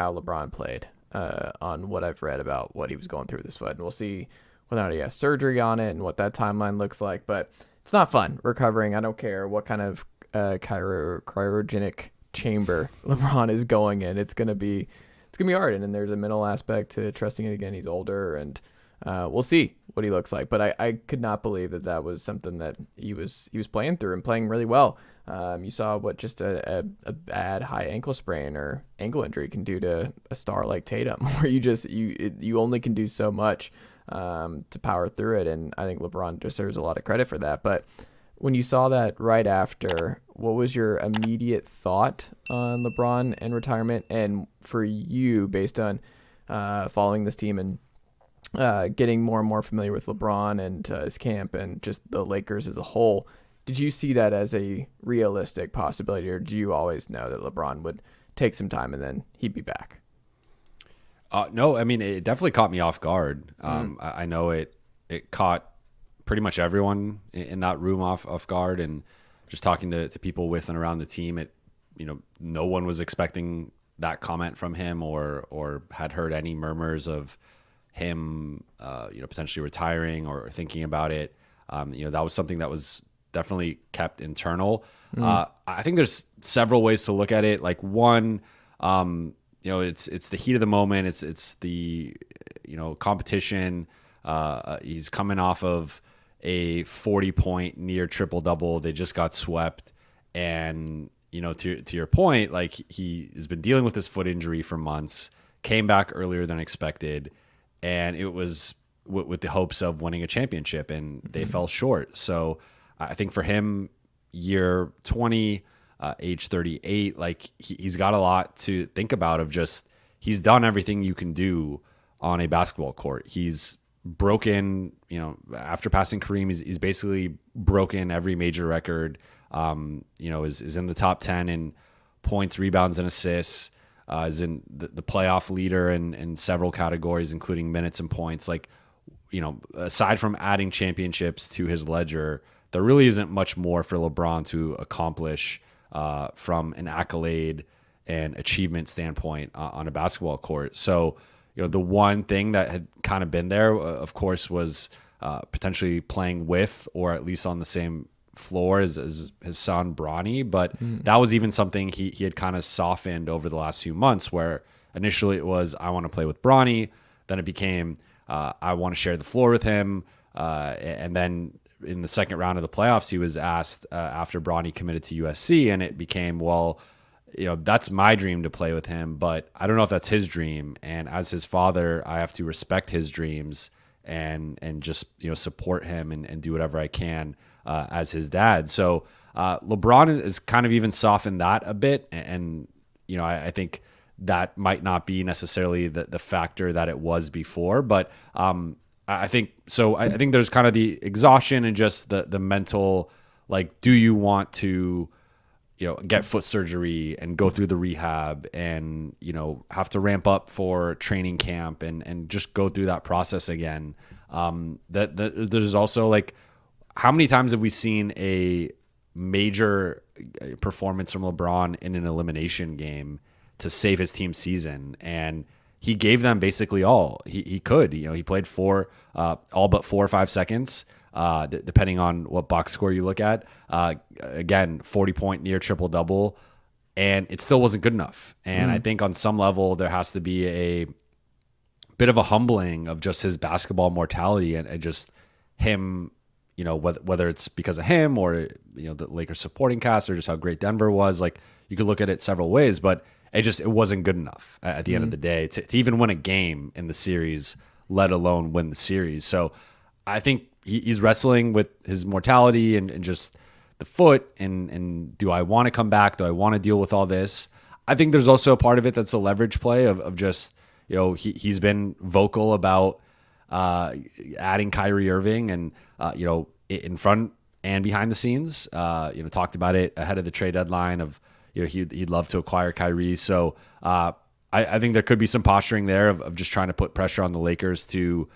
how LeBron played on what I've read about what he was going through with his foot. And we'll see whether or not he has surgery on it and what that timeline looks like. But it's not fun recovering. I don't care what kind of cryogenic chamber LeBron is going in. It's gonna be hard. And then there's a mental aspect to trusting it again. He's older, and we'll see what he looks like. But I could not believe that was something that he was playing through and playing really well. You saw what just a bad high ankle sprain or ankle injury can do to a star like Tatum, where you only can do so much to power through it. And I think LeBron deserves a lot of credit for that. But when you saw that right after, what was your immediate thought on LeBron and retirement? And for you, based on following this team and getting more and more familiar with LeBron and his camp and just the Lakers as a whole, did you see that as a realistic possibility, or do you always know that LeBron would take some time and then he'd be back? No, I mean, it definitely caught me off guard. I know it caught pretty much everyone in that room off guard, and just talking to people with and around the team, no one was expecting that comment from him or had heard any murmurs of him, potentially retiring or thinking about it. That was something that was definitely kept internal. I think there's several ways to look at it. Like one, it's the heat of the moment. It's the, competition. He's coming off of a 40-point near triple double. They just got swept. And, to your point, like he has been dealing with this foot injury for months, came back earlier than expected. And it was with the hopes of winning a championship, and they fell short. So I think for him, year 20, age 38, like he's got a lot to think about of just, he's done everything you can do on a basketball court. He's broken, after passing Kareem, he's basically broken every major record, is in the top 10 in points, rebounds, and assists, is in the playoff leader in several categories, including minutes and points. Like, aside from adding championships to his ledger, there really isn't much more for LeBron to accomplish from an accolade and achievement standpoint on a basketball court. So, the one thing that had kind of been there, of course, was potentially playing with or at least on the same floor as his son Bronny. But that was even something he had kind of softened over the last few months, where initially it was, I want to play with Bronny. Then it became, I want to share the floor with him. And then in the second round of the playoffs, he was asked after Bronny committed to USC, and it became, well, that's my dream to play with him, but I don't know if that's his dream. And as his father, I have to respect his dreams and just, support him and do whatever I can as his dad. So LeBron is kind of even softened that a bit. And I think that might not be necessarily the factor that it was before, but I think so. I think there's kind of the exhaustion and just the mental, like, do you want to, get foot surgery and go through the rehab and, have to ramp up for training camp and just go through that process again. There's also, like, how many times have we seen a major performance from LeBron in an elimination game to save his team's season? And he gave them basically all he could. He played for all but 4 or 5 seconds, depending on what box score you look at. Again, 40-point near triple double, and it still wasn't good enough. And I think on some level there has to be a bit of a humbling of just his basketball mortality and just him. Whether it's because of him or the Lakers supporting cast or just how great Denver was. Like, you could look at it several ways, but it wasn't good enough at the end of the day to even win a game in the series, let alone win the series. So I think he's wrestling with his mortality and just the foot and do I want to come back? Do I want to deal with all this? I think there's also a part of it that's a leverage play of just, he's been vocal about adding Kyrie Irving and, in front and behind the scenes, talked about it ahead of the trade deadline of, he'd love to acquire Kyrie. So I think there could be some posturing there of just trying to put pressure on the Lakers to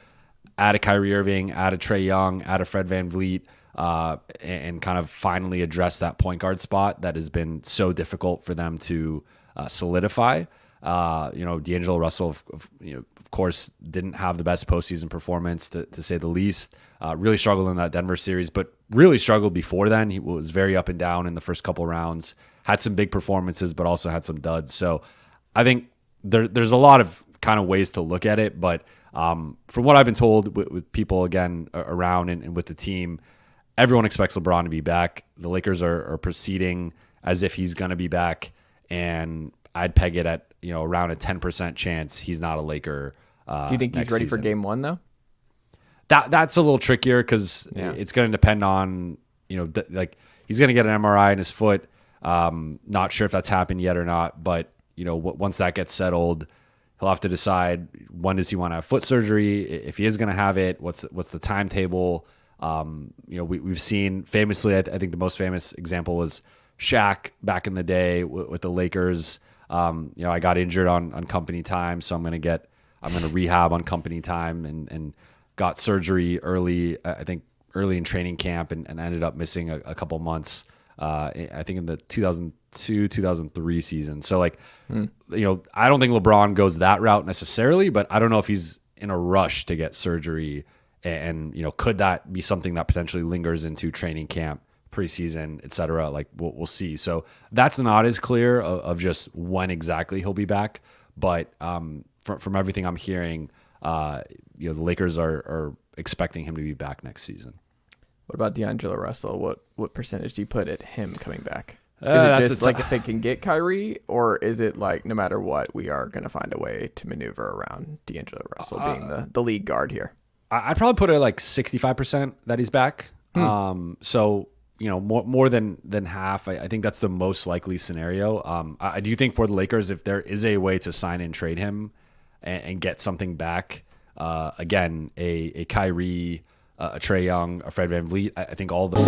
add a Kyrie Irving, add a Trae Young, add a Fred VanVleet, and kind of finally address that point guard spot that has been so difficult for them to solidify. D'Angelo Russell, of course, didn't have the best postseason performance to say the least. Really struggled in that Denver series, but really struggled before then. He was very up and down in the first couple rounds. Had some big performances, but also had some duds. So I think there's a lot of kind of ways to look at it, but from what I've been told with people again around and with the team, everyone expects LeBron to be back. The Lakers are proceeding as if he's going to be back, and I'd peg it at around a 10% chance he's not a Laker. Do you think he's ready for Game 1 though? That's a little trickier because it's going to depend on like he's going to get an MRI in his foot. Not sure if that's happened yet or not, but once that gets settled, he'll have to decide when does he want to have foot surgery. If he is going to have it, what's the timetable? We've seen famously, I think the most famous example was Shaq back in the day with the Lakers. I got injured on company time, so I'm going to rehab on company time and got surgery early, I think early in training camp and ended up missing a couple months, I think in the 2002-2003 season. So I don't think LeBron goes that route necessarily, but I don't know if he's in a rush to get surgery and could that be something that potentially lingers into training camp, preseason, etc. Like we'll see. So that's not as clear of just when exactly he'll be back. But from everything I'm hearing, the Lakers are expecting him to be back next season. What about D'Angelo Russell? What percentage do you put at him coming back? Is it just like if they can get Kyrie, or is it like no matter what, we are going to find a way to maneuver around D'Angelo Russell being the lead guard here? I'd probably put it like 65% that he's back. So more than half. I think that's the most likely scenario. I do think for the Lakers, if there is a way to sign and trade him and get something back, again, a Kyrie, a Trae Young, a Fred VanVleet, I think all the